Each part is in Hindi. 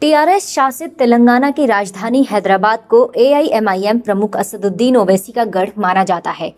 टीआरएस शासित तेलंगाना की राजधानी हैदराबाद को एआईएमआईएम प्रमुख असदुद्दीन ओवैसी का गढ़ माना जाता है।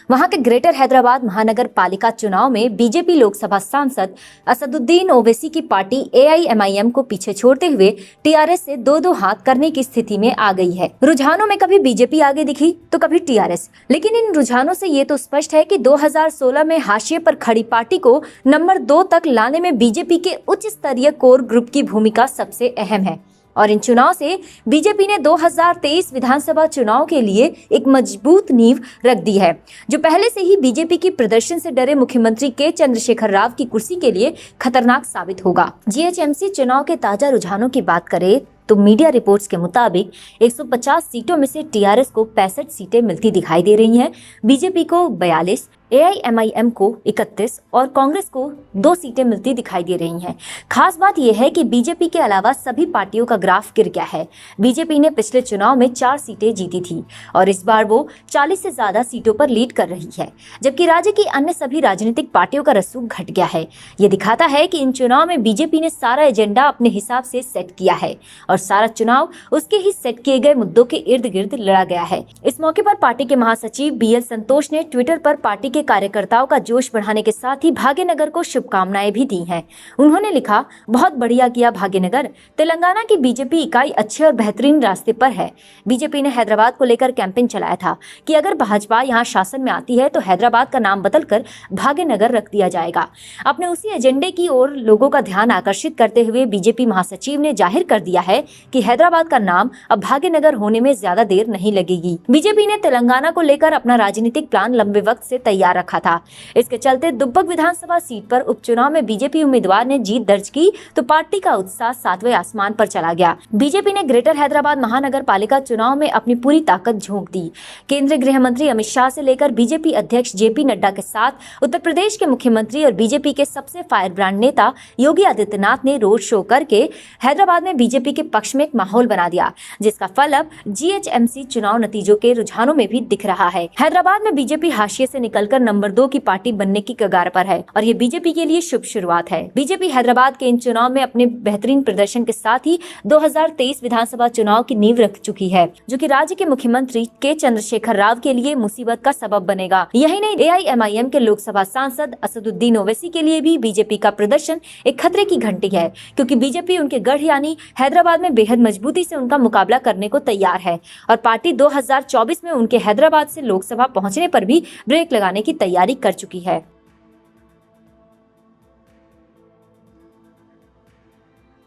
वहां के ग्रेटर हैदराबाद महानगर पालिका चुनाव में बीजेपी लोकसभा सांसद असदुद्दीन ओवैसी की पार्टी एआईएमआईएम को पीछे छोड़ते हुए टीआरएस से दो दो हाथ करने की स्थिति में आ गई है। रुझानों में कभी बीजेपी आगे दिखी तो कभी टीआरएस, लेकिन इन रुझानों से ये तो स्पष्ट है कि 2016 में हाशिए पर खड़ी पार्टी को नंबर 2 तक लाने में बीजेपी के उच्च स्तरीय कोर ग्रुप की भूमिका सबसे अहम है। और इन चुनाव से बीजेपी ने 2023 विधानसभा चुनाव के लिए एक मजबूत नींव रख दी है, जो पहले से ही बीजेपी की प्रदर्शन से डरे मुख्यमंत्री के चंद्रशेखर राव की कुर्सी के लिए खतरनाक साबित होगा। जीएचएमसी चुनाव के ताजा रुझानों की बात करें तो मीडिया रिपोर्ट्स के मुताबिक 150 सीटों में से टीआरएस को 65 सीटें मिलती दिखाई दे रही हैं, बीजेपी को 42, एआईएमआईएम को 31 और कांग्रेस को 2 सीटें मिलती दिखाई दे रही हैं। खास बात यह है कि बीजेपी के अलावा सभी पार्टियों का ग्राफ गिर गया है। बीजेपी ने पिछले चुनाव में 4 सीटें जीती थी और इस बार वो 40 से ज्यादा सीटों पर लीड कर रही है, जबकि राज्य की अन्य सभी राजनीतिक पार्टियों का रसूख घट गया है। ये दिखाता है कि इन चुनाव में बीजेपी ने सारा एजेंडा अपने हिसाब से सेट किया है और सारा चुनाव उसके ही सेट किए गए मुद्दों के इर्द गिर्द लड़ा गया है। इस मौके पर पार्टी के महासचिव बीएल संतोष ने ट्विटर पर पार्टी के कार्यकर्ताओं का जोश बढ़ाने के साथ ही भाग्यनगर को शुभकामनाएं भी दी हैं। उन्होंने लिखा, बहुत बढ़िया किया भाग्यनगर, तेलंगाना की बीजेपी इकाई अच्छे और बेहतरीन रास्ते पर है। बीजेपी ने हैदराबाद को लेकर कैंपेन चलाया था कि अगर भाजपा यहां शासन में आती है तो हैदराबाद का नाम बदलकर भाग्यनगर रख दिया जाएगा। अपने उसी एजेंडे की ओर लोगों का ध्यान आकर्षित करते हुए बीजेपी महासचिव ने जाहिर कर दिया है कि हैदराबाद का नाम अब भाग्यनगर होने में ज्यादा देर नहीं लगेगी। बीजेपी ने तेलंगाना को लेकर अपना राजनीतिक प्लान लंबे वक्त से तैयार रखा था। इसके चलते दुब्बक विधानसभा सीट पर उपचुनाव में बीजेपी उम्मीदवार ने जीत दर्ज की तो पार्टी का उत्साह 7वें आसमान पर चला गया। बीजेपी ने ग्रेटर हैदराबाद महानगर पालिका चुनाव में अपनी पूरी ताकत झोंक दी। केंद्रीय गृह मंत्री अमित शाह से लेकर बीजेपी अध्यक्ष जेपी नड्डा के साथ उत्तर प्रदेश के मुख्यमंत्री और बीजेपी के सबसे फायर ब्रांड नेता योगी आदित्यनाथ ने रोड शो करके हैदराबाद में बीजेपी के पक्ष में एक माहौल बना दिया, जिसका फल अब जीएचएमसी चुनाव नतीजों के रुझानों में भी दिख रहा है। हैदराबाद में बीजेपी हाशिए से निकलकर नंबर 2 की पार्टी बनने की कगार पर है और ये बीजेपी के लिए शुभ शुरुआत है। बीजेपी हैदराबाद के इन चुनाव में अपने बेहतरीन प्रदर्शन के साथ ही 2023 विधानसभा चुनाव की नींव रख चुकी है, जो कि राज्य के मुख्यमंत्री के चंद्रशेखर राव के लिए मुसीबत का सबब बनेगा। यही नहीं, एआईएमआईएम के लोकसभा सांसद असदुद्दीन ओवैसी के लिए भी बीजेपी का प्रदर्शन एक खतरे की घंटी है, क्योंकि बीजेपी उनके गढ़ यानी हैदराबाद में बेहद मजबूती से उनका मुकाबला करने को तैयार है और पार्टी 2024 में उनके हैदराबाद से लोकसभा पहुंचने पर भी ब्रेक लगाने की तैयारी कर चुकी है।